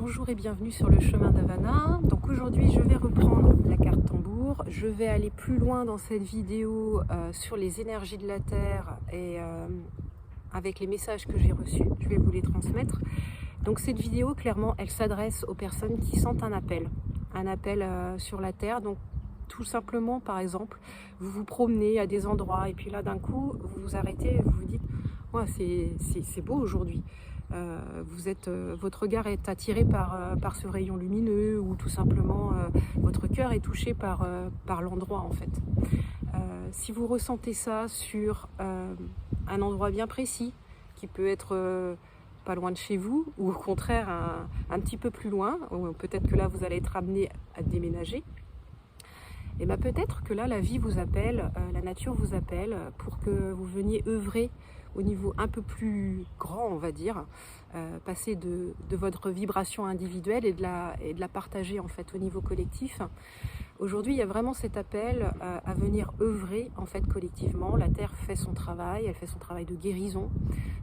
Bonjour et bienvenue sur le chemin d'Havana. Donc aujourd'hui je vais reprendre la carte tambour. Je vais aller plus loin dans cette vidéo sur les énergies de la Terre et avec les messages que j'ai reçus. Je vais vous les transmettre. Donc cette vidéo clairement elle s'adresse aux personnes qui sentent un appel sur la Terre. Donc tout simplement par exemple vous vous promenez à des endroits et puis là d'un coup vous vous arrêtez et vous vous dites ouais, c'est beau aujourd'hui. Votre regard est attiré par ce rayon lumineux ou tout simplement votre cœur est touché par l'endroit en fait. Si vous ressentez ça sur un endroit bien précis qui peut être pas loin de chez vous ou au contraire un petit peu plus loin, ou peut-être que là vous allez être amené à déménager, et bien peut-être que là la vie vous appelle, la nature vous appelle pour que vous veniez œuvrer au niveau un peu plus grand, on va dire, passer de votre vibration individuelle et de la partager en fait au niveau collectif. Aujourd'hui, il y a vraiment cet appel à venir œuvrer en fait collectivement. La Terre fait son travail, elle fait son travail de guérison,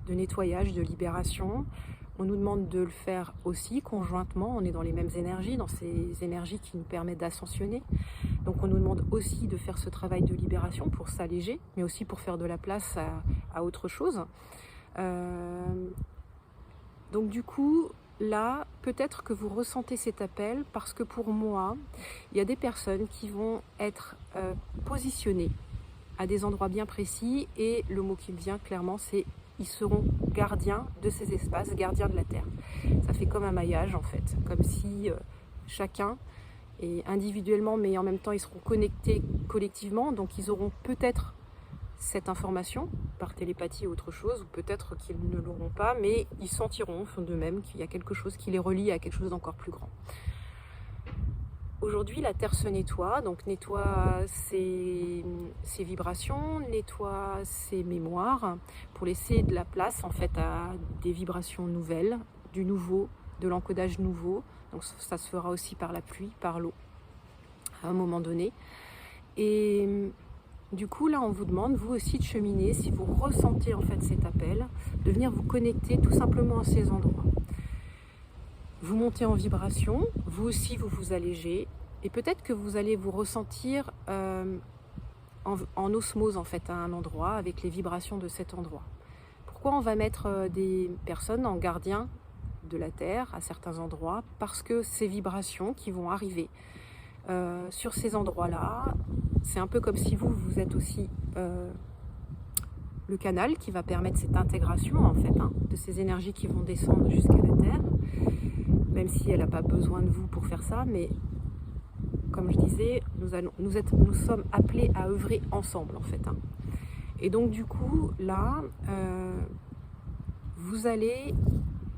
de nettoyage, de libération. On nous demande de le faire aussi conjointement, on est dans les mêmes énergies, dans ces énergies qui nous permettent d'ascensionner. Donc on nous demande aussi de faire ce travail de libération pour s'alléger, mais aussi pour faire de la place à autre chose. Donc du coup, là, peut-être que vous ressentez cet appel parce que pour moi, il y a des personnes qui vont être positionnées à des endroits bien précis et le mot qui me vient clairement, c'est ils seront gardiens de ces espaces, gardiens de la Terre. Ça fait comme un maillage en fait, comme si chacun est individuellement, mais en même temps ils seront connectés collectivement, donc ils auront peut-être cette information par télépathie ou autre chose, ou peut-être qu'ils ne l'auront pas, mais ils sentiront au fond d'eux-mêmes qu'il y a quelque chose qui les relie à quelque chose d'encore plus grand. Aujourd'hui, la Terre se nettoie, donc nettoie ses vibrations, nettoie ses mémoires, pour laisser de la place en fait à des vibrations nouvelles, du nouveau, de l'encodage nouveau. Donc ça se fera aussi par la pluie, par l'eau, à un moment donné. Et du coup, là, on vous demande, vous aussi, de cheminer, si vous ressentez en fait cet appel, de venir vous connecter tout simplement à ces endroits. Vous montez en vibration, vous aussi vous vous allégez, et peut-être que vous allez vous ressentir en osmose en fait à un endroit avec les vibrations de cet endroit. Pourquoi on va mettre des personnes en gardien de la Terre à certains endroits? Parce que ces vibrations qui vont arriver sur ces endroits-là, c'est un peu comme si vous êtes aussi le canal qui va permettre cette intégration en fait de ces énergies qui vont descendre jusqu'à la Terre. Même si elle n'a pas besoin de vous pour faire ça, mais comme je disais, nous sommes appelés à œuvrer ensemble en fait. Et donc du coup, là, vous allez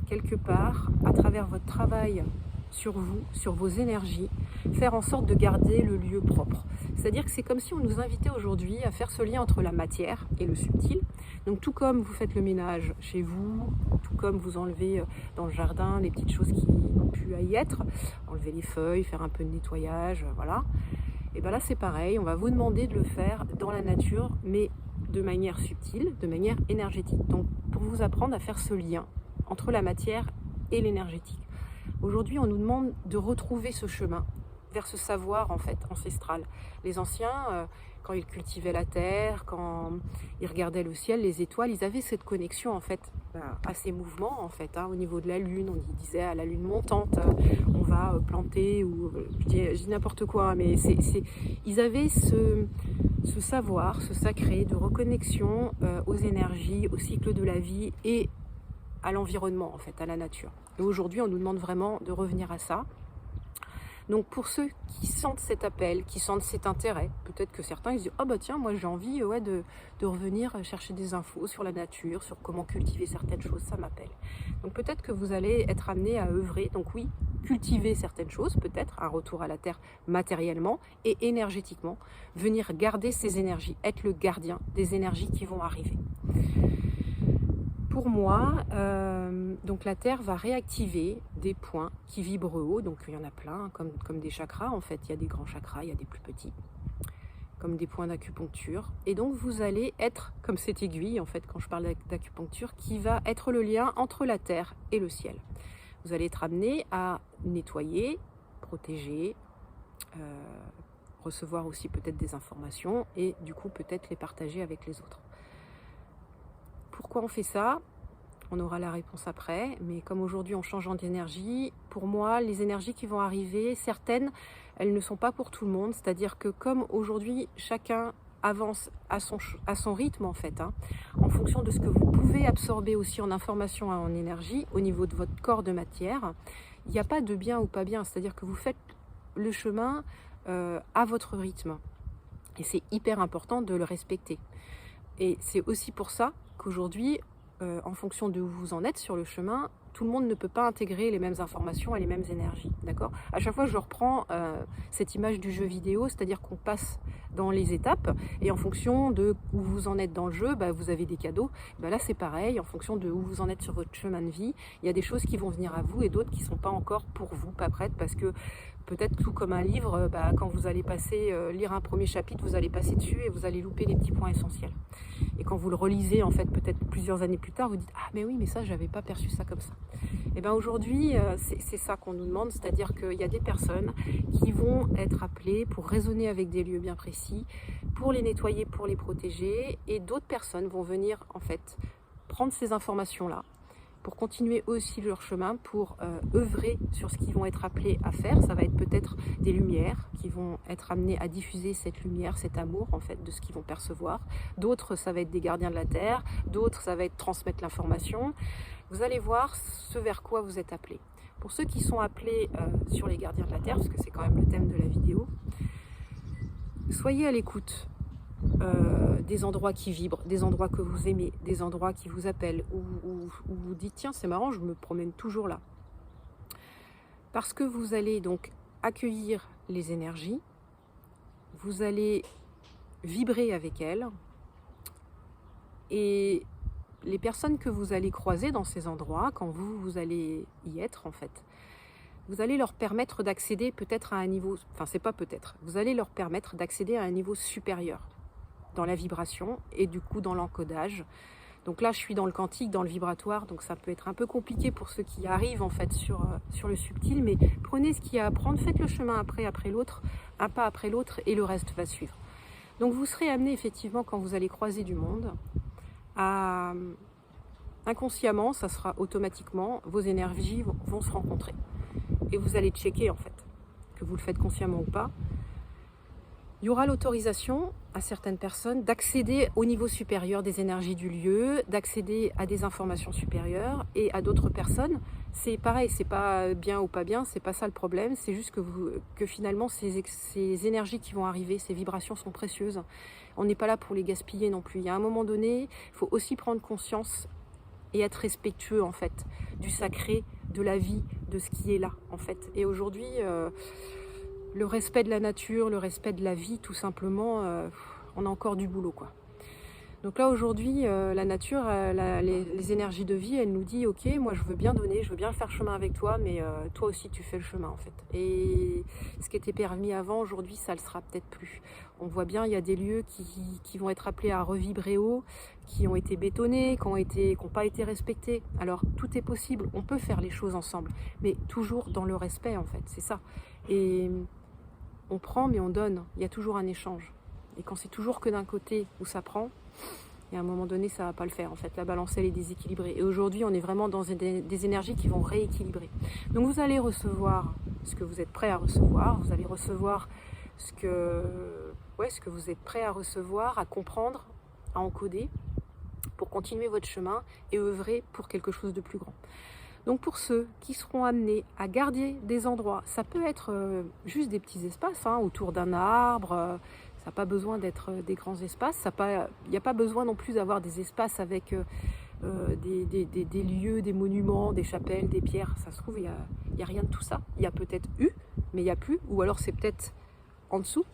quelque part, à travers votre travail sur vous, sur vos énergies, faire en sorte de garder le lieu propre. C'est-à-dire que c'est comme si on nous invitait aujourd'hui à faire ce lien entre la matière et le subtil. Donc tout comme vous faites le ménage chez vous, tout comme vous enlevez dans le jardin les petites choses qui n'ont plus à y être, enlever les feuilles, faire un peu de nettoyage, voilà. Et bien là c'est pareil, on va vous demander de le faire dans la nature, mais de manière subtile, de manière énergétique. Donc pour vous apprendre à faire ce lien entre la matière et l'énergétique. Aujourd'hui, on nous demande de retrouver ce chemin vers ce savoir en fait ancestral. Les anciens, quand ils cultivaient la terre, quand ils regardaient le ciel, les étoiles, ils avaient cette connexion en fait à ces mouvements en fait. Au niveau de la lune, on disait à la lune montante, on va planter ou je dis n'importe quoi, mais ils avaient ce savoir, ce sacré de reconnexion aux énergies, au cycle de la vie et à l'environnement en fait, à la nature. Et aujourd'hui, on nous demande vraiment de revenir à ça. Donc pour ceux qui sentent cet appel, qui sentent cet intérêt, peut-être que certains ils se disent « Ah bah tiens, moi j'ai envie de revenir chercher des infos sur la nature, sur comment cultiver certaines choses, ça m'appelle. » Donc peut-être que vous allez être amené à œuvrer, donc oui, cultiver certaines choses, peut-être un retour à la terre matériellement et énergétiquement, venir garder ces énergies, être le gardien des énergies qui vont arriver. Pour moi, donc la Terre va réactiver des points qui vibrent haut, donc il y en a plein, comme des chakras en fait, il y a des grands chakras, il y a des plus petits, comme des points d'acupuncture. Et donc vous allez être comme cette aiguille en fait, quand je parle d'acupuncture, qui va être le lien entre la Terre et le ciel. Vous allez être amené à nettoyer, protéger, recevoir aussi peut-être des informations et du coup peut-être les partager avec les autres. Pourquoi on fait ça? On aura la réponse après, mais comme aujourd'hui on change d'énergie, pour moi les énergies qui vont arriver, certaines, elles ne sont pas pour tout le monde, c'est-à-dire que comme aujourd'hui chacun avance à son rythme en fait, hein, en fonction de ce que vous pouvez absorber aussi en information et en énergie au niveau de votre corps de matière, il n'y a pas de bien ou pas bien, c'est-à-dire que vous faites le chemin à votre rythme et c'est hyper important de le respecter. Et c'est aussi pour ça qu'aujourd'hui, en fonction de où vous en êtes sur le chemin, tout le monde ne peut pas intégrer les mêmes informations et les mêmes énergies, d'accord? À chaque fois, je reprends cette image du jeu vidéo, c'est-à-dire qu'on passe dans les étapes et en fonction de où vous en êtes dans le jeu, vous avez des cadeaux. Là, c'est pareil, en fonction de où vous en êtes sur votre chemin de vie, il y a des choses qui vont venir à vous et d'autres qui ne sont pas encore pour vous, pas prêtes, parce que peut-être tout comme un livre, quand vous allez passer, lire un premier chapitre, vous allez passer dessus et vous allez louper les petits points essentiels. Et quand vous le relisez, en fait, peut-être plusieurs années plus tard, vous dites « Ah, mais oui, mais ça, j'avais pas perçu ça comme ça. » Et bien aujourd'hui, c'est ça qu'on nous demande, c'est-à-dire qu'il y a des personnes qui vont être appelées pour raisonner avec des lieux bien précis, pour les nettoyer, pour les protéger, et d'autres personnes vont venir, en fait, prendre ces informations-là, pour continuer aussi leur chemin, pour œuvrer sur ce qu'ils vont être appelés à faire. Ça va être peut-être des lumières qui vont être amenées à diffuser cette lumière, cet amour en fait de ce qu'ils vont percevoir. D'autres, ça va être des gardiens de la terre, d'autres, ça va être transmettre l'information. Vous allez voir ce vers quoi vous êtes appelés. Pour ceux qui sont appelés sur les gardiens de la terre, parce que c'est quand même le thème de la vidéo, soyez à l'écoute. Des endroits qui vibrent, des endroits que vous aimez, des endroits qui vous appellent, où vous dites tiens c'est marrant, je me promène toujours là. Parce que vous allez donc accueillir les énergies, vous allez vibrer avec elles, et les personnes que vous allez croiser dans ces endroits, quand vous allez y être en fait, vous allez leur permettre d'accéder peut-être à un niveau, enfin c'est pas peut-être, vous allez leur permettre d'accéder à un niveau supérieur dans la vibration et du coup dans l'encodage. Donc là je suis dans le quantique, dans le vibratoire, donc ça peut être un peu compliqué pour ceux qui arrivent en fait sur le subtil, mais prenez ce qu'il y a à apprendre, faites le chemin après l'autre, un pas après l'autre et le reste va suivre. Donc vous serez amené effectivement quand vous allez croiser du monde à inconsciemment, ça sera automatiquement, vos énergies vont se rencontrer et vous allez checker en fait, que vous le faites consciemment ou pas. Il y aura l'autorisation à certaines personnes d'accéder au niveau supérieur des énergies du lieu, d'accéder à des informations supérieures, et à d'autres personnes, c'est pareil, c'est pas bien ou pas bien, c'est pas ça le problème, c'est juste que finalement ces énergies qui vont arriver, ces vibrations sont précieuses. On n'est pas là pour les gaspiller non plus. Il y a un moment donné, il faut aussi prendre conscience et être respectueux en fait du sacré, de la vie, de ce qui est là en fait. Et aujourd'hui, le respect de la nature, le respect de la vie, tout simplement, on a encore du boulot, quoi. Donc là, aujourd'hui, la nature, les énergies de vie, elle nous dit, ok, moi je veux bien donner, je veux bien faire chemin avec toi, mais toi aussi tu fais le chemin, en fait. Et ce qui était permis avant, aujourd'hui, ça ne le sera peut-être plus. On voit bien, il y a des lieux qui vont être appelés à revibrer haut, qui ont été bétonnés, qui n'ont pas été respectés. Alors, tout est possible, on peut faire les choses ensemble, mais toujours dans le respect, en fait, c'est ça. Et on prend mais on donne, il y a toujours un échange. Et quand c'est toujours que d'un côté où ça prend, et à un moment donné ça ne va pas le faire en fait, la balance elle est déséquilibrée. Et aujourd'hui on est vraiment dans des énergies qui vont rééquilibrer. Donc vous allez recevoir ce que vous êtes prêt à recevoir, vous allez recevoir ce que vous êtes prêt à recevoir, à comprendre, à encoder, pour continuer votre chemin et œuvrer pour quelque chose de plus grand. Donc pour ceux qui seront amenés à garder des endroits, ça peut être juste des petits espaces autour d'un arbre, ça n'a pas besoin d'être des grands espaces, il n'y a pas besoin non plus d'avoir des espaces avec des lieux, des monuments, des chapelles, des pierres, ça se trouve il n'y a rien de tout ça, il y a peut-être mais il n'y a plus, ou alors c'est peut-être en dessous.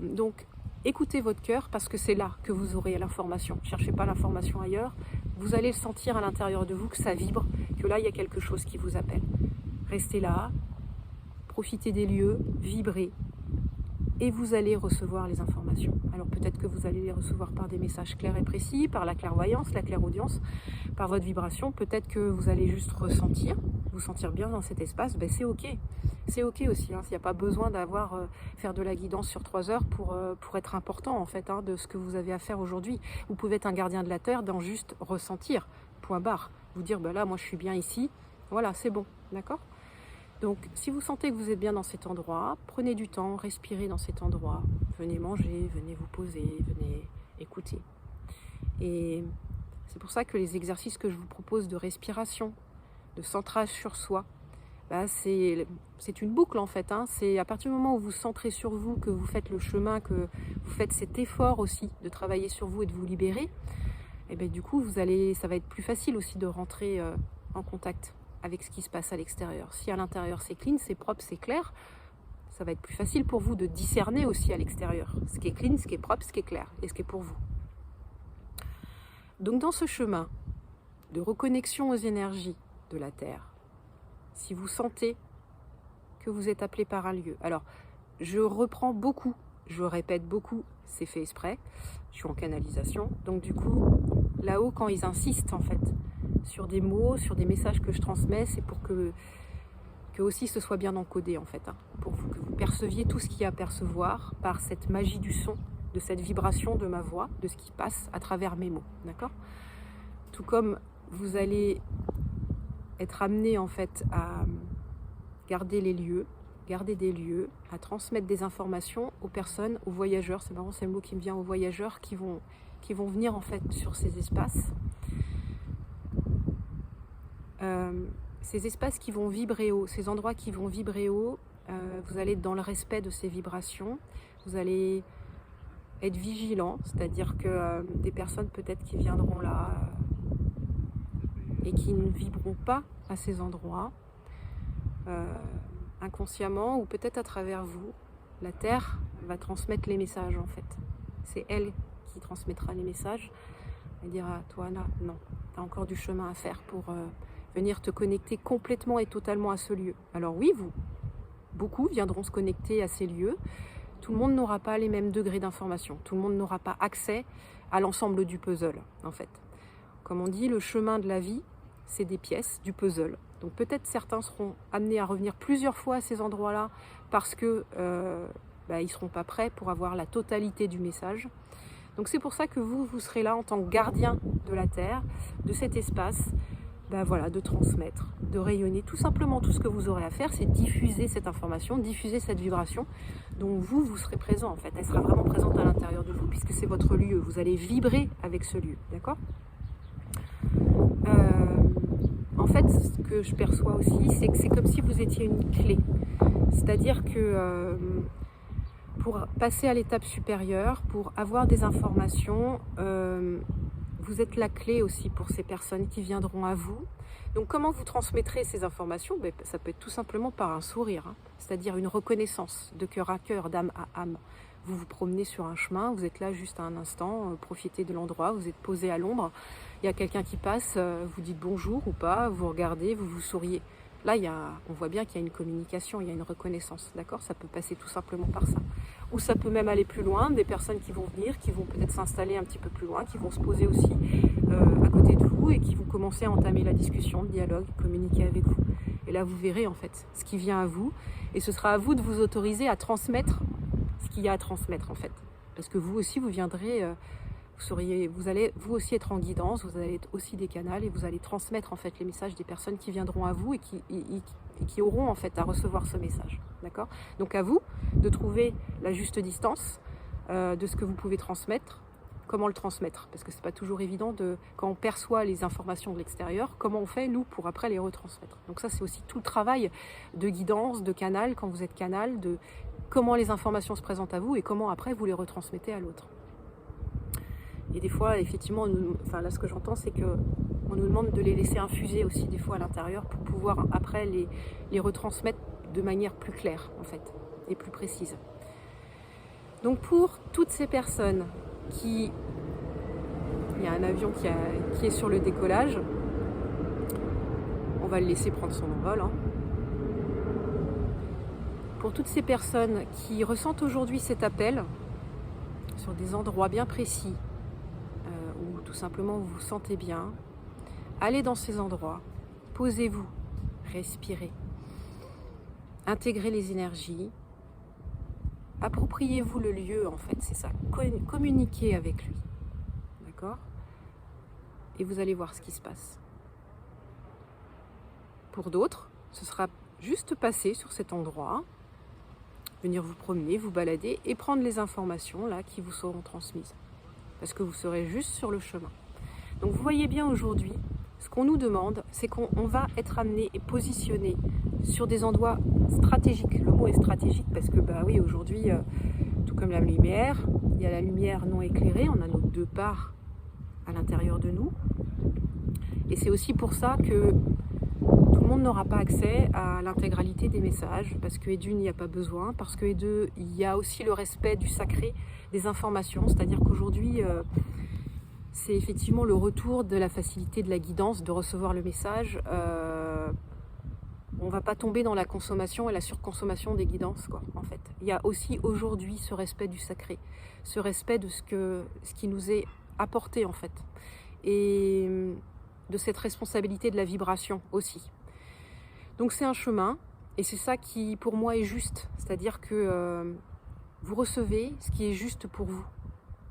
Donc écoutez votre cœur parce que c'est là que vous aurez l'information, cherchez pas l'information ailleurs, vous allez le sentir à l'intérieur de vous que ça vibre, que là il y a quelque chose qui vous appelle. Restez là, profitez des lieux, vibrez et vous allez recevoir les informations. Alors peut-être que vous allez les recevoir par des messages clairs et précis, par la clairvoyance, la clairaudience, par votre vibration, peut-être que vous allez juste ressentir, vous sentir bien dans cet espace, ben c'est ok. C'est ok aussi, hein. Il n'y a pas besoin faire de la guidance sur 3 heures pour être important en fait, hein, de ce que vous avez à faire aujourd'hui. Vous pouvez être un gardien de la terre dans juste ressentir, point barre. Vous dire, ben là, moi je suis bien ici, voilà, c'est bon, d'accord? Donc, si vous sentez que vous êtes bien dans cet endroit, prenez du temps, respirez dans cet endroit. Venez manger, venez vous poser, venez écouter. Et c'est pour ça que les exercices que je vous propose de respiration, de centrage sur soi, bah c'est une boucle en fait. Hein. C'est à partir du moment où vous centrez sur vous, que vous faites le chemin, que vous faites cet effort aussi de travailler sur vous et de vous libérer, et bien du coup, ça va être plus facile aussi de rentrer en contact avec ce qui se passe à l'extérieur. Si à l'intérieur c'est clean, c'est propre, c'est clair, ça va être plus facile pour vous de discerner aussi à l'extérieur ce qui est clean, ce qui est propre, ce qui est clair et ce qui est pour vous. Donc dans ce chemin de reconnexion aux énergies de la Terre, si vous sentez que vous êtes appelé par un lieu, alors je reprends beaucoup, je répète beaucoup, c'est fait exprès, je suis en canalisation, donc du coup là-haut quand ils insistent en fait sur des mots, sur des messages que je transmets, c'est pour que aussi ce soit bien encodé en fait, hein, pour que vous perceviez tout ce qu'il y a à percevoir par cette magie du son, de cette vibration de ma voix, de ce qui passe à travers mes mots, d'accord? Tout comme vous allez être amené en fait à garder des lieux, à transmettre des informations aux personnes, aux voyageurs, c'est marrant, c'est le mot qui me vient, aux voyageurs qui vont venir en fait sur ces espaces. Ces espaces qui vont vibrer haut, ces endroits qui vont vibrer haut, vous allez être dans le respect de ces vibrations, vous allez être vigilant, c'est-à-dire que des personnes peut-être qui viendront là et qui ne vibreront pas à ces endroits, inconsciemment ou peut-être à travers vous, la Terre va transmettre les messages en fait. C'est elle qui transmettra les messages. Elle dira, toi Anna, non, tu as encore du chemin à faire pour venir te connecter complètement et totalement à ce lieu. Alors oui, beaucoup viendront se connecter à ces lieux. Tout le monde n'aura pas les mêmes degrés d'information. Tout le monde n'aura pas accès à l'ensemble du puzzle, en fait. Comme on dit, le chemin de la vie, c'est des pièces du puzzle. Donc peut-être certains seront amenés à revenir plusieurs fois à ces endroits-là parce que ils ne seront pas prêts pour avoir la totalité du message. Donc c'est pour ça que vous serez là en tant que gardien de la Terre, de cet espace, de transmettre, de rayonner. Tout simplement, tout ce que vous aurez à faire, c'est diffuser cette information, diffuser cette vibration dont vous serez présent en fait. Elle sera vraiment présente à l'intérieur de vous puisque c'est votre lieu. Vous allez vibrer avec ce lieu, d'accord ? En fait, ce que je perçois aussi, c'est que c'est comme si vous étiez une clé. C'est-à-dire que pour passer à l'étape supérieure, pour avoir des informations, vous êtes la clé aussi pour ces personnes qui viendront à vous. Donc comment vous transmettrez ces informations ? Ça peut être tout simplement par un sourire, hein, c'est-à-dire une reconnaissance de cœur à cœur, d'âme à âme. Vous vous promenez sur un chemin, vous êtes là juste à un instant, profitez de l'endroit, vous êtes posé à l'ombre, il y a quelqu'un qui passe, vous dites bonjour ou pas, vous regardez, vous souriez. Là, on voit bien qu'il y a une communication, il y a une reconnaissance, d'accord ? Ça peut passer tout simplement par ça. Ou ça peut même aller plus loin, des personnes qui vont venir, qui vont peut-être s'installer un petit peu plus loin, qui vont se poser aussi à côté de vous et qui vont commencer à entamer la discussion, le dialogue, communiquer avec vous. Et là, vous verrez en fait ce qui vient à vous et ce sera à vous de vous autoriser à transmettre ce qu'il y a à transmettre en fait. Parce que vous aussi, vous viendrez... vous allez vous aussi être en guidance, vous allez être aussi des canaux et vous allez transmettre en fait les messages des personnes qui viendront à vous et qui auront en fait à recevoir ce message, d'accord ? Donc à vous de trouver la juste distance de ce que vous pouvez transmettre, comment le transmettre, parce que c'est pas toujours évident quand on perçoit les informations de l'extérieur, comment on fait nous pour après les retransmettre. Donc ça c'est aussi tout le travail de guidance, de canal, quand vous êtes canal, de comment les informations se présentent à vous et comment après vous les retransmettez à l'autre. Et des fois, effectivement, là, ce que j'entends, c'est qu'on nous demande de les laisser infuser aussi des fois à l'intérieur pour pouvoir après les retransmettre de manière plus claire, en fait, et plus précise. Donc pour toutes ces personnes il y a un avion qui est sur le décollage, on va le laisser prendre son envol, hein. Pour toutes ces personnes qui ressentent aujourd'hui cet appel sur des endroits bien précis, où tout simplement vous vous sentez bien, allez dans ces endroits, posez-vous, respirez. Intégrez les énergies. Appropriez-vous le lieu, en fait, c'est ça. Communiquez avec lui. D'accord? Et vous allez voir ce qui se passe. Pour d'autres, ce sera juste passer sur cet endroit, venir vous promener, vous balader et prendre les informations là qui vous seront transmises. Parce que vous serez juste sur le chemin. Donc vous voyez bien aujourd'hui, ce qu'on nous demande, c'est qu'on va être amené et positionné sur des endroits stratégiques. Le mot est stratégique parce que bah oui, aujourd'hui, tout comme la lumière, il y a la lumière non éclairée, on a nos deux parts à l'intérieur de nous. Et c'est aussi pour ça que tout le monde n'aura pas accès à l'intégralité des messages, parce que d'une, il n'y a pas besoin, parce que deux, il y a aussi le respect du sacré des informations, c'est-à-dire qu'aujourd'hui, c'est effectivement le retour de la facilité de la guidance, de recevoir le message. On ne va pas tomber dans la consommation et la surconsommation des guidances, quoi, en fait. Il y a aussi aujourd'hui ce respect du sacré, ce respect de ce qui nous est apporté, en fait, et de cette responsabilité de la vibration aussi. Donc c'est un chemin, et c'est ça qui, pour moi, est juste. C'est-à-dire que vous recevez ce qui est juste pour vous,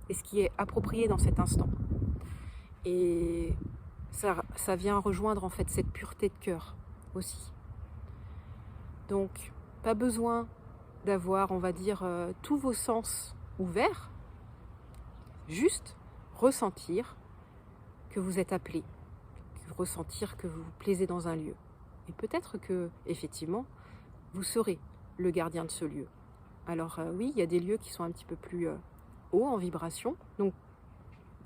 et ce qui est approprié dans cet instant. Et ça vient rejoindre, en fait, cette pureté de cœur aussi. Donc, pas besoin d'avoir, on va dire, tous vos sens ouverts. Juste ressentir que vous êtes appelé, ressentir que vous vous plaisez dans un lieu. Et peut-être que, effectivement, vous serez le gardien de ce lieu. Alors oui, il y a des lieux qui sont un petit peu plus hauts en vibration. Donc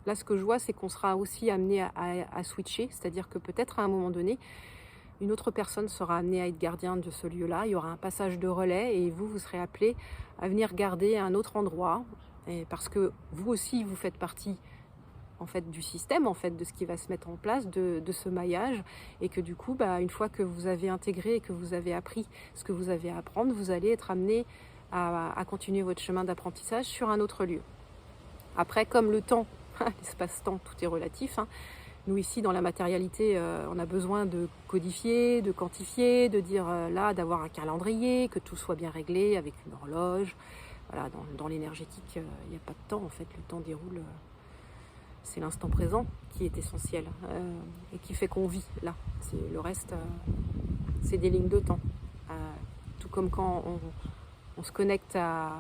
là, ce que je vois, c'est qu'on sera aussi amené à switcher. C'est-à-dire que peut-être à un moment donné, une autre personne sera amenée à être gardien de ce lieu-là. Il y aura un passage de relais et vous serez appelé à venir garder à un autre endroit. Et parce que vous aussi, vous faites partie, en fait, du système, en fait, de ce qui va se mettre en place, de ce maillage, et que du coup, bah, une fois que vous avez intégré et que vous avez appris ce que vous avez à apprendre, vous allez être amené à continuer votre chemin d'apprentissage sur un autre lieu. Après, comme le temps, l'espace-temps, tout est relatif, hein. Nous ici, dans la matérialité, on a besoin de codifier, de quantifier, de dire là, d'avoir un calendrier, que tout soit bien réglé avec une horloge. Voilà, dans l'énergétique, il n'y a pas de temps, en fait, le temps déroule. C'est l'instant présent qui est essentiel et qui fait qu'on vit là. Le reste, c'est des lignes de temps. Tout comme quand on se connecte à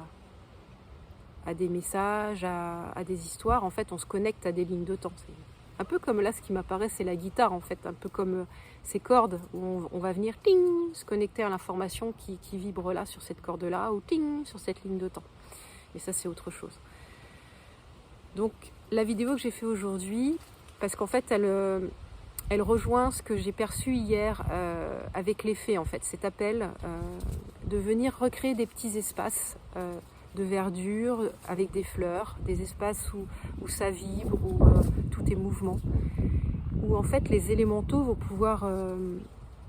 des messages, à des histoires, en fait, on se connecte à des lignes de temps. C'est un peu comme là, ce qui m'apparaît, c'est la guitare, en fait, un peu comme ces cordes où on va venir ting, se connecter à l'information qui vibre là, sur cette corde-là, ou ting, sur cette ligne de temps. Mais ça, c'est autre chose. Donc, la vidéo que j'ai fait aujourd'hui, parce qu'en fait, elle rejoint ce que j'ai perçu hier avec les fées, en fait, cet appel de venir recréer des petits espaces de verdure avec des fleurs, des espaces où ça vibre, où tout est mouvement, où en fait les élémentaux vont pouvoir eux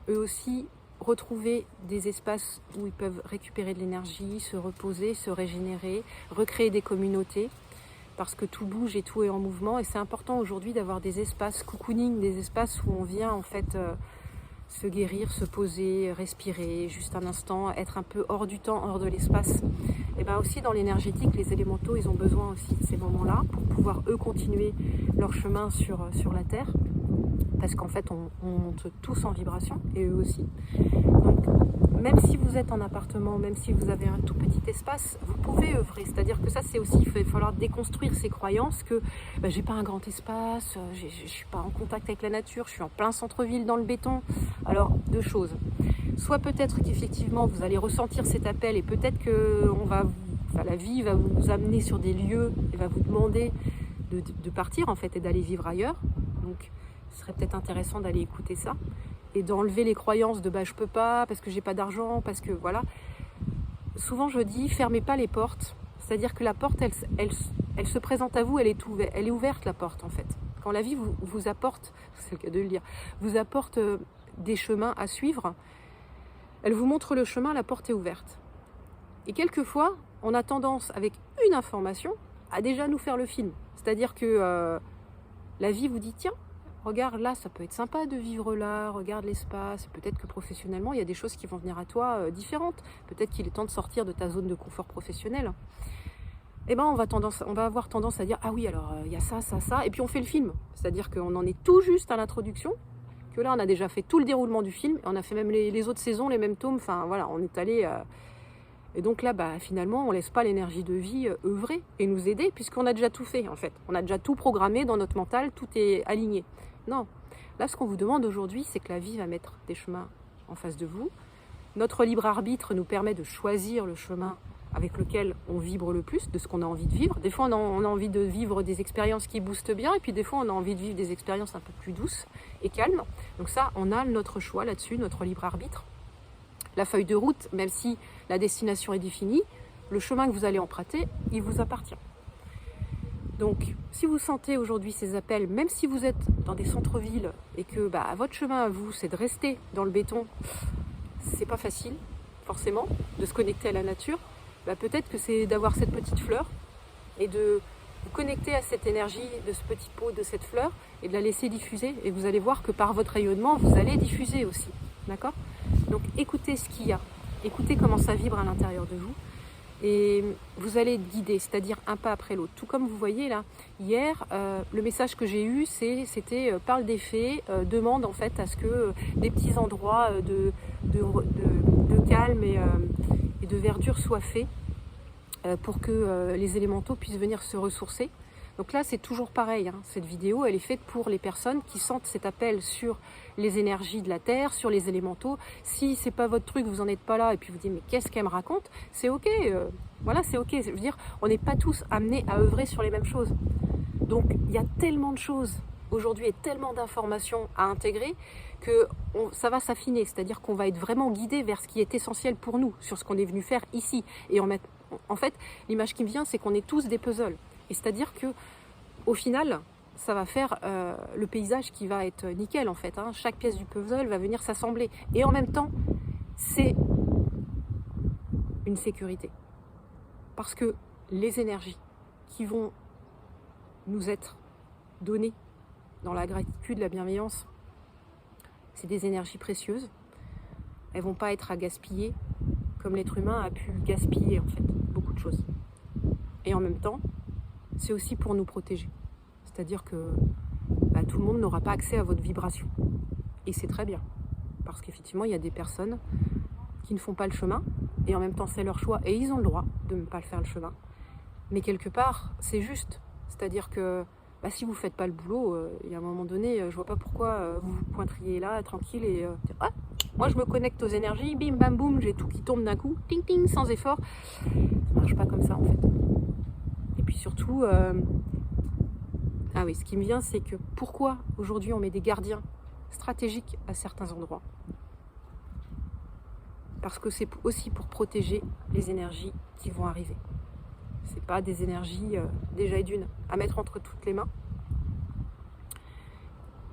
aussi retrouver des espaces où ils peuvent récupérer de l'énergie, se reposer, se régénérer, recréer des communautés, parce que tout bouge et tout est en mouvement, et c'est important aujourd'hui d'avoir des espaces cocooning, des espaces où on vient en fait se guérir, se poser, respirer, juste un instant, être un peu hors du temps, hors de l'espace. Et bien aussi dans l'énergétique, les élémentaux, ils ont besoin aussi de ces moments-là pour pouvoir eux continuer leur chemin sur la Terre, parce qu'en fait on monte tous en vibration, et eux aussi. Donc même si vous êtes en appartement, même si vous avez un tout petit espace, vous pouvez œuvrer. C'est-à-dire que ça, c'est aussi, il va falloir déconstruire ces croyances que j'ai pas un grand espace, je suis pas en contact avec la nature, je suis en plein centre-ville dans le béton. Alors, deux choses. Soit peut-être qu'effectivement, vous allez ressentir cet appel, et peut-être que la vie va vous amener sur des lieux et va vous demander de partir, en fait, et d'aller vivre ailleurs. Donc, ce serait peut-être intéressant d'aller écouter ça. Et d'enlever les croyances de je peux pas, parce que j'ai pas d'argent, parce que voilà. Souvent je dis, fermez pas les portes. C'est-à-dire que la porte, elle se présente à vous, elle est ouverte, la porte, en fait. Quand la vie vous apporte, c'est le cas de le dire, vous apporte des chemins à suivre, elle vous montre le chemin, la porte est ouverte. Et quelquefois, on a tendance, avec une information, à déjà nous faire le film. C'est-à-dire que la vie vous dit, tiens, regarde là, ça peut être sympa de vivre là, regarde l'espace, peut-être que professionnellement, il y a des choses qui vont venir à toi différentes. Peut-être qu'il est temps de sortir de ta zone de confort professionnel. Eh ben, on va avoir tendance à dire, ah oui, alors il y a ça, ça, ça, et puis on fait le film. C'est-à-dire qu'on en est tout juste à l'introduction, que là, on a déjà fait tout le déroulement du film, et on a fait même les autres saisons, les mêmes tomes, enfin voilà, on est allé... Et donc là, finalement, on ne laisse pas l'énergie de vie œuvrer et nous aider, puisqu'on a déjà tout fait, en fait. On a déjà tout programmé dans notre mental, tout est aligné. Non. Là, ce qu'on vous demande aujourd'hui, c'est que la vie va mettre des chemins en face de vous. Notre libre arbitre nous permet de choisir le chemin avec lequel on vibre le plus, de ce qu'on a envie de vivre. Des fois, on a envie de vivre des expériences qui boostent bien, et puis des fois, on a envie de vivre des expériences un peu plus douces et calmes. Donc ça, on a notre choix là-dessus, notre libre arbitre. La feuille de route, même si la destination est définie, le chemin que vous allez emprunter, il vous appartient. Donc, si vous sentez aujourd'hui ces appels, même si vous êtes dans des centres-villes et que votre chemin à vous, c'est de rester dans le béton, c'est pas facile, forcément, de se connecter à la nature, peut-être que c'est d'avoir cette petite fleur et de vous connecter à cette énergie de ce petit pot, de cette fleur, et de la laisser diffuser. Et vous allez voir que par votre rayonnement, vous allez diffuser aussi. D'accord ? Donc écoutez ce qu'il y a, écoutez comment ça vibre à l'intérieur de vous, et vous allez être guidé, c'est-à-dire un pas après l'autre. Tout comme vous voyez là, hier, le message que j'ai eu, c'était parle des faits, demande en fait à ce que des petits endroits de calme et de verdure soient faits pour que les élémentaux puissent venir se ressourcer. Donc là, c'est toujours pareil, hein. Cette vidéo, elle est faite pour les personnes qui sentent cet appel sur les énergies de la Terre, sur les élémentaux. Si c'est pas votre truc, vous n'en êtes pas là, et puis vous dites, mais qu'est-ce qu'elle me raconte? C'est ok, voilà, c'est ok. Je veux dire, on n'est pas tous amenés à œuvrer sur les mêmes choses. Donc, il y a tellement de choses aujourd'hui et tellement d'informations à intégrer que ça va s'affiner. C'est-à-dire qu'on va être vraiment guidé vers ce qui est essentiel pour nous, sur ce qu'on est venu faire ici. Et en fait, l'image qui me vient, c'est qu'on est tous des puzzles. Et c'est-à-dire que, au final, ça va faire le paysage qui va être nickel en fait. Hein. Chaque pièce du puzzle va venir s'assembler. Et en même temps, c'est une sécurité. Parce que les énergies qui vont nous être données dans la gratitude, la bienveillance, c'est des énergies précieuses. Elles ne vont pas être à gaspiller comme l'être humain a pu gaspiller en fait beaucoup de choses. Et en même temps, c'est aussi pour nous protéger. C'est-à-dire que tout le monde n'aura pas accès à votre vibration. Et c'est très bien. Parce qu'effectivement, il y a des personnes qui ne font pas le chemin, et en même temps, c'est leur choix, et ils ont le droit de ne pas le faire le chemin. Mais quelque part, c'est juste. C'est-à-dire que si vous ne faites pas le boulot, il y a un moment donné, je ne vois pas pourquoi vous vous pointeriez là, tranquille, et dire, moi je me connecte aux énergies, bim, bam, boum, j'ai tout qui tombe d'un coup, ting, ting, sans effort. Ça ne marche pas comme ça, en fait. Et puis surtout, ce qui me vient, c'est que pourquoi aujourd'hui on met des gardiens stratégiques à certains endroits? Parce que c'est aussi pour protéger les énergies qui vont arriver. C'est pas des énergies, déjà et d'une, à mettre entre toutes les mains.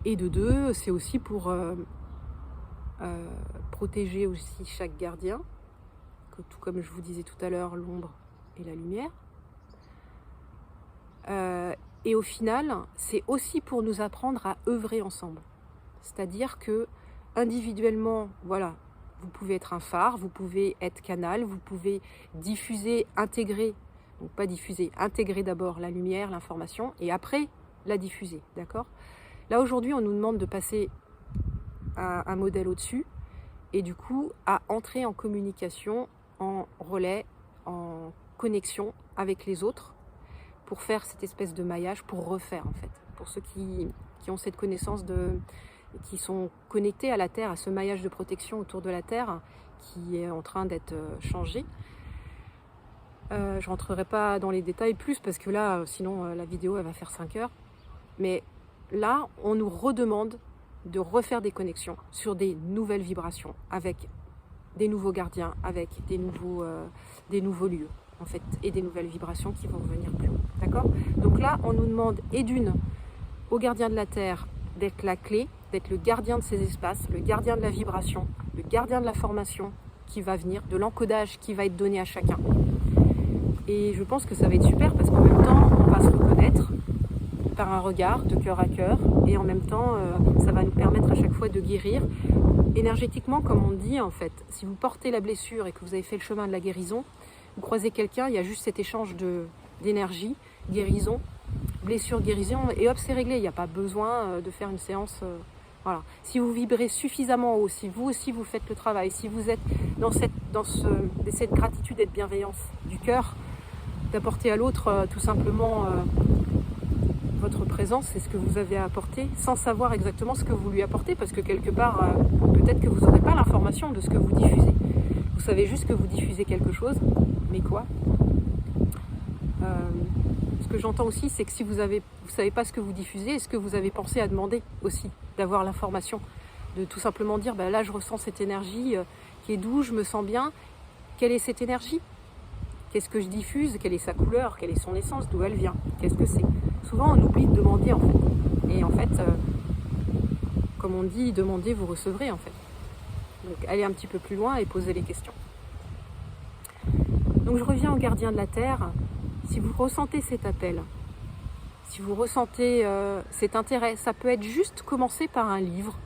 Et de deux, c'est aussi pour protéger aussi chaque gardien, que tout comme je vous disais tout à l'heure, l'ombre et la lumière. Et au final, c'est aussi pour nous apprendre à œuvrer ensemble. C'est-à-dire que individuellement, voilà, vous pouvez être un phare, vous pouvez être canal, vous pouvez diffuser, intégrer, donc pas diffuser, intégrer d'abord la lumière, l'information, et après la diffuser, d'accord? Là aujourd'hui, on nous demande de passer à un modèle au-dessus, et du coup, à entrer en communication, en relais, en connexion avec les autres, pour faire cette espèce de maillage, pour refaire en fait. Pour ceux qui ont cette connaissance qui sont connectés à la Terre, à ce maillage de protection autour de la Terre, qui est en train d'être changé. Je ne rentrerai pas dans les détails plus, parce que là, sinon la vidéo elle va faire 5 heures. Mais là, on nous redemande de refaire des connexions sur des nouvelles vibrations, avec des nouveaux gardiens, avec des nouveaux lieux. En fait, et des nouvelles vibrations qui vont venir plus haut. D'accord? Donc là, on nous demande, et d'une, au gardien de la Terre, d'être la clé, d'être le gardien de ces espaces, le gardien de la vibration, le gardien de la formation qui va venir, de l'encodage qui va être donné à chacun. Et je pense que ça va être super, parce qu'en même temps, on va se reconnaître, par un regard de cœur à cœur, et en même temps, ça va nous permettre à chaque fois de guérir. Énergétiquement, comme on dit, en fait, si vous portez la blessure et que vous avez fait le chemin de la guérison, vous croisez quelqu'un, il y a juste cet échange d'énergie, guérison, blessure, guérison, et hop, c'est réglé. Il n'y a pas besoin de faire une séance. Voilà. Si vous vibrez suffisamment haut, si vous aussi vous faites le travail, si vous êtes dans cette gratitude et de bienveillance du cœur, d'apporter à l'autre tout simplement votre présence, c'est ce que vous avez à apporter, sans savoir exactement ce que vous lui apportez, parce que quelque part, peut-être que vous n'aurez pas l'information de ce que vous diffusez. Vous savez juste que vous diffusez quelque chose, mais quoi ? Ce que j'entends aussi, c'est que si vous savez pas ce que vous diffusez, est-ce que vous avez pensé à demander aussi d'avoir l'information, de tout simplement dire, là je ressens cette énergie qui est douce, je me sens bien. Quelle est cette énergie ? Qu'est-ce que je diffuse ? Quelle est sa couleur ? Quelle est son essence ? D'où elle vient ? Qu'est-ce que c'est ? Souvent on oublie de demander en fait. Et en fait, comme on dit, demandez, vous recevrez en fait. Donc allez un petit peu plus loin et posez les questions. Donc je reviens au gardien de la Terre. Si vous ressentez cet appel, si vous ressentez cet intérêt, ça peut être juste commencer par un livre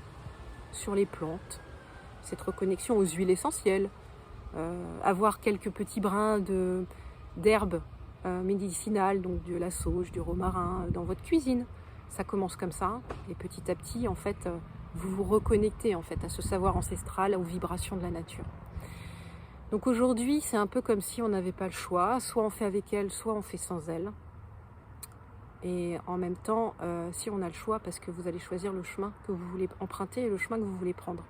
sur les plantes, cette reconnexion aux huiles essentielles, avoir quelques petits brins d'herbes médicinales, donc de la sauge, du romarin, dans votre cuisine. Ça commence comme ça, et petit à petit, en fait, vous vous reconnectez en fait à ce savoir ancestral, aux vibrations de la nature. Donc aujourd'hui, c'est un peu comme si on n'avait pas le choix, soit on fait avec elle, soit on fait sans elle. Et en même temps, si on a le choix, parce que vous allez choisir le chemin que vous voulez emprunter et le chemin que vous voulez prendre.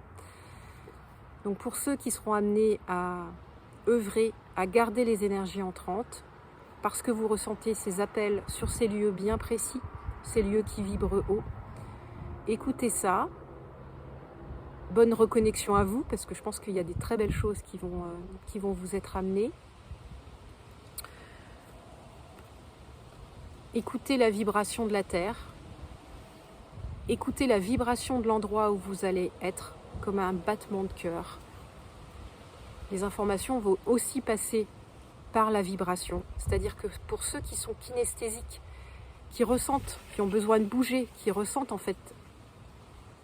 Donc pour ceux qui seront amenés à œuvrer, à garder les énergies entrantes, parce que vous ressentez ces appels sur ces lieux bien précis, ces lieux qui vibrent haut, écoutez ça. Bonne reconnexion à vous, parce que je pense qu'il y a des très belles choses qui vont vous être amenées. Écoutez la vibration de la Terre. Écoutez la vibration de l'endroit où vous allez être, comme un battement de cœur. Les informations vont aussi passer par la vibration. C'est-à-dire que pour ceux qui sont kinesthésiques, qui ressentent, qui ont besoin de bouger, qui ressentent en fait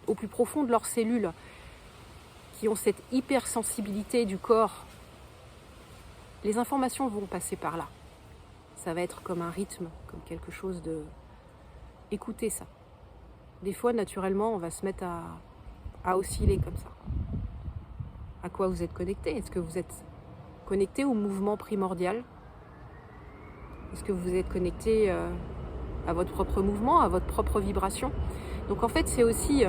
au plus profond de leurs cellules, qui ont cette hypersensibilité du corps, les informations vont passer par là. Ça va être comme un rythme, comme quelque chose de... Écoutez ça. Des fois, naturellement, on va se mettre à osciller comme ça. À quoi vous êtes connecté ? Est-ce que vous êtes connecté au mouvement primordial ? Est-ce que vous êtes connecté à votre propre mouvement, à votre propre vibration ? Donc en fait, c'est aussi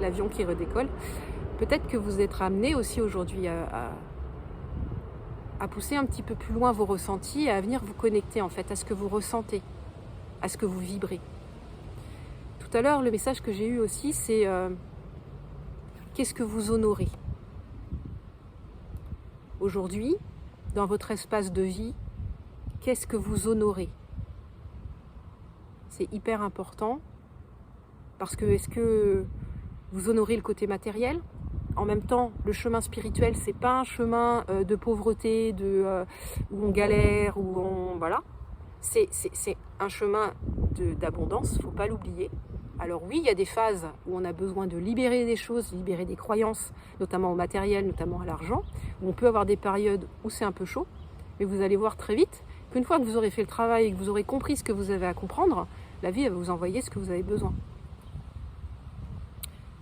l'avion qui redécolle. Peut-être que vous êtes amené aussi aujourd'hui à pousser un petit peu plus loin vos ressentis et à venir vous connecter en fait à ce que vous ressentez, à ce que vous vibrez. Tout à l'heure, le message que j'ai eu aussi, c'est qu'est-ce que vous honorez ? Aujourd'hui, dans votre espace de vie, qu'est-ce que vous honorez ? C'est hyper important parce que est-ce que vous honorez le côté matériel ? En même temps, le chemin spirituel, c'est pas un chemin de pauvreté, où on galère, où on... Voilà. C'est un chemin d'abondance, faut pas l'oublier. Alors oui, il y a des phases où on a besoin de libérer des choses, libérer des croyances, notamment au matériel, notamment à l'argent, où on peut avoir des périodes où c'est un peu chaud, mais vous allez voir très vite qu'une fois que vous aurez fait le travail et que vous aurez compris ce que vous avez à comprendre, la vie elle va vous envoyer ce que vous avez besoin.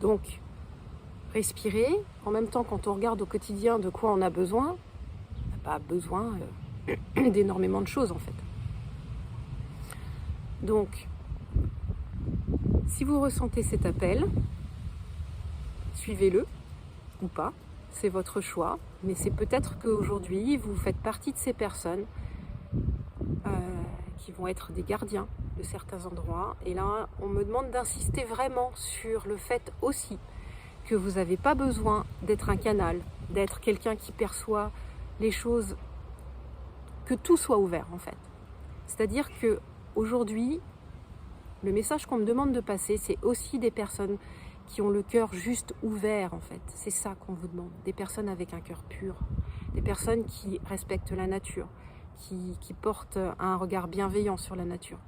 Donc, respirer, en même temps quand on regarde au quotidien de quoi on a besoin, on n'a pas besoin d'énormément de choses en fait. Donc, si vous ressentez cet appel, suivez-le ou pas, c'est votre choix, mais c'est peut-être qu'aujourd'hui vous faites partie de ces personnes qui vont être des gardiens de certains endroits, et là on me demande d'insister vraiment sur le fait aussi que vous n'avez pas besoin d'être un canal, d'être quelqu'un qui perçoit les choses, que tout soit ouvert en fait. C'est-à-dire que aujourd'hui, le message qu'on me demande de passer, c'est aussi des personnes qui ont le cœur juste ouvert en fait. C'est ça qu'on vous demande. Des personnes avec un cœur pur, des personnes qui respectent la nature, qui portent un regard bienveillant sur la nature.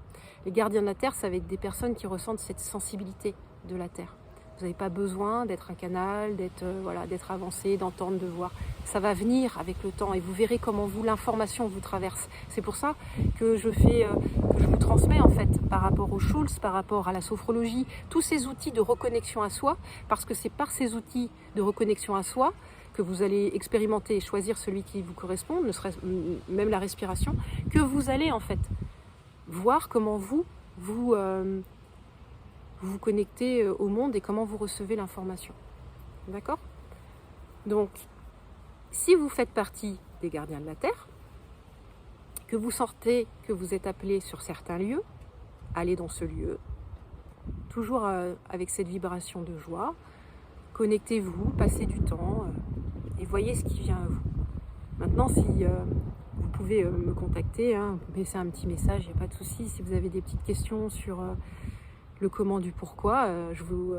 Les gardiens de la Terre, ça va être des personnes qui ressentent cette sensibilité de la Terre. Vous n'avez pas besoin d'être un canal, d'être avancé, d'entendre, de voir. Ça va venir avec le temps et vous verrez comment l'information vous traverse. C'est pour ça que je vous transmets en fait par rapport au Schultz, par rapport à la sophrologie, tous ces outils de reconnexion à soi, parce que c'est par ces outils de reconnexion à soi que vous allez expérimenter et choisir celui qui vous correspond, ne serait-ce même la respiration, que vous allez en fait voir comment vous connectez au monde et comment vous recevez l'information. D'accord ? Donc, si vous faites partie des gardiens de la Terre, que vous sortez, que vous êtes appelé sur certains lieux, allez dans ce lieu, toujours avec cette vibration de joie, connectez-vous, passez du temps et voyez ce qui vient à vous. Maintenant, si vous pouvez me contacter, me laisser un petit message, il n'y a pas de souci. Si vous avez des petites questions sur le comment du pourquoi, je vous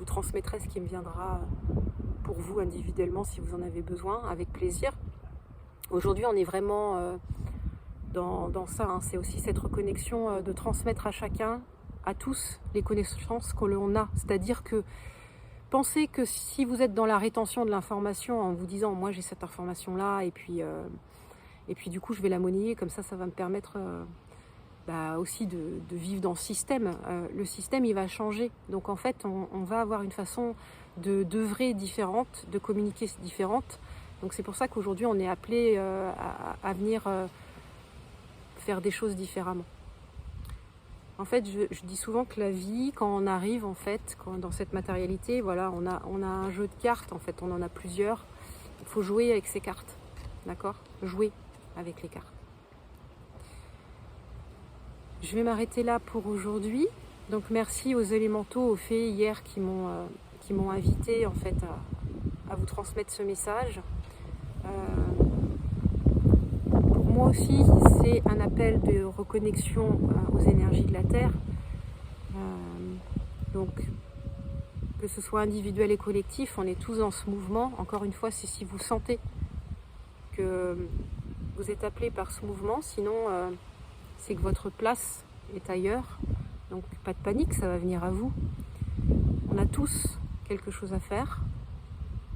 transmettrai ce qui me viendra pour vous individuellement si vous en avez besoin, avec plaisir. Aujourd'hui, on est vraiment dans ça, c'est aussi cette reconnexion de transmettre à chacun, à tous, les connaissances que l'on a. C'est-à-dire que pensez que si vous êtes dans la rétention de l'information en vous disant « moi j'ai cette information-là et puis du coup je vais la monnayer, comme ça va me permettre… aussi de vivre dans le système. Le système, il va changer. Donc, en fait, on va avoir une façon d'œuvrer différente, de communiquer différente. Donc, c'est pour ça qu'aujourd'hui, on est appelé à venir faire des choses différemment. En fait, je dis souvent que la vie, quand on arrive, en fait, dans cette matérialité, voilà, on a un jeu de cartes, en fait, on en a plusieurs. Il faut jouer avec ces cartes. D'accord ? Jouer avec les cartes. Je vais m'arrêter là pour aujourd'hui. Donc merci aux élémentaux, aux fées hier qui m'ont invité en fait à vous transmettre ce message. Pour moi aussi, c'est un appel de reconnexion aux énergies de la Terre. Donc que ce soit individuel et collectif, on est tous dans ce mouvement. Encore une fois, c'est si vous sentez que vous êtes appelé par ce mouvement, sinon c'est que votre place est ailleurs, donc pas de panique, ça va venir à vous. On a tous quelque chose à faire,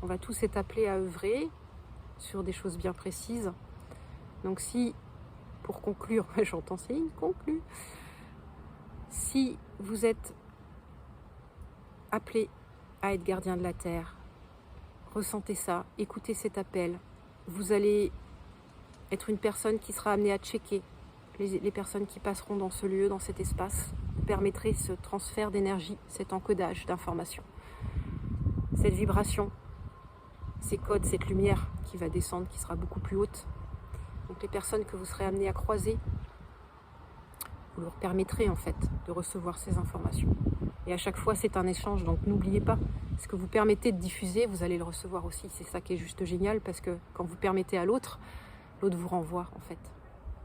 on va tous être appelés à œuvrer sur des choses bien précises. Donc si, pour conclure, j'entends Céline, conclue, si vous êtes appelé à être gardien de la Terre, ressentez ça, écoutez cet appel, vous allez être une personne qui sera amenée à checker les personnes qui passeront dans ce lieu, dans cet espace, vous permettrez ce transfert d'énergie, cet encodage d'informations, cette vibration, ces codes, cette lumière qui va descendre, qui sera beaucoup plus haute. Donc les personnes que vous serez amenés à croiser, vous leur permettrez en fait de recevoir ces informations. Et à chaque fois, c'est un échange, donc n'oubliez pas, ce que vous permettez de diffuser, vous allez le recevoir aussi. C'est ça qui est juste génial, parce que quand vous permettez à l'autre vous renvoie en fait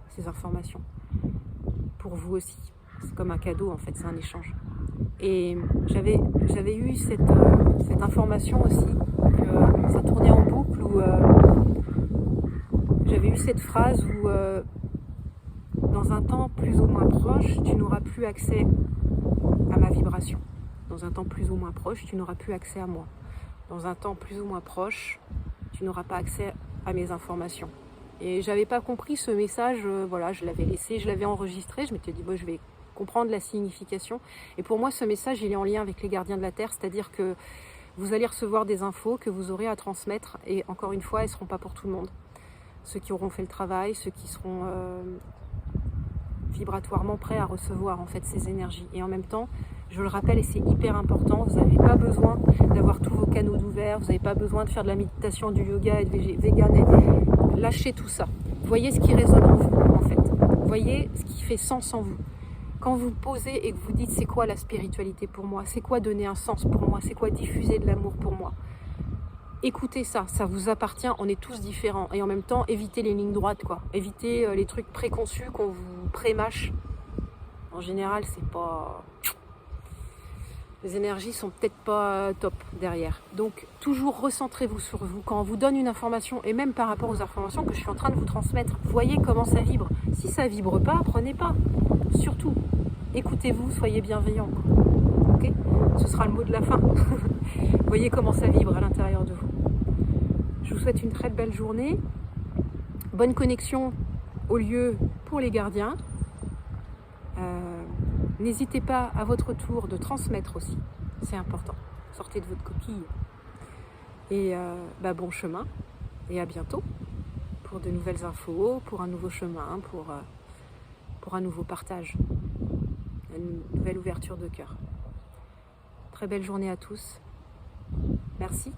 ces informations. Pour vous aussi, c'est comme un cadeau en fait, c'est un échange. Et j'avais eu cette information aussi, que ça tournait en boucle, où j'avais eu cette phrase où dans un temps plus ou moins proche, tu n'auras plus accès à ma vibration. Dans un temps plus ou moins proche, tu n'auras plus accès à moi. Dans un temps plus ou moins proche, tu n'auras pas accès à mes informations. Et j'avais pas compris ce message, je l'avais laissé, je l'avais enregistré, je m'étais dit, je vais comprendre la signification. Et pour moi, ce message, il est en lien avec les gardiens de la Terre, c'est-à-dire que vous allez recevoir des infos que vous aurez à transmettre, et encore une fois, elles ne seront pas pour tout le monde. Ceux qui auront fait le travail, ceux qui seront vibratoirement prêts à recevoir en fait ces énergies. Et en même temps, je le rappelle, et c'est hyper important, vous n'avez pas besoin d'avoir tous vos canaux ouverts, vous n'avez pas besoin de faire de la méditation, du yoga et de vegan. Lâchez tout ça. Voyez ce qui résonne en vous, en fait. Voyez ce qui fait sens en vous. Quand vous posez et que vous dites c'est quoi la spiritualité pour moi, c'est quoi donner un sens pour moi, c'est quoi diffuser de l'amour pour moi. Écoutez ça, ça vous appartient, on est tous différents. Et en même temps, évitez les lignes droites, quoi. Évitez les trucs préconçus qu'on vous prémâche. En général, c'est pas... Les énergies sont peut-être pas top derrière. Donc toujours recentrez-vous sur vous. Quand on vous donne une information, et même par rapport aux informations que je suis en train de vous transmettre, voyez comment ça vibre. Si ça vibre pas, prenez pas. Surtout, écoutez-vous, soyez bienveillants. Okay, ce sera le mot de la fin. Voyez comment ça vibre à l'intérieur de vous. Je vous souhaite une très belle journée. Bonne connexion au lieu pour les gardiens. N'hésitez pas à votre tour de transmettre aussi, c'est important. Sortez de votre coquille. Et bon chemin et à bientôt pour de nouvelles infos, pour un nouveau chemin, pour un nouveau partage, une nouvelle ouverture de cœur. Très belle journée à tous. Merci.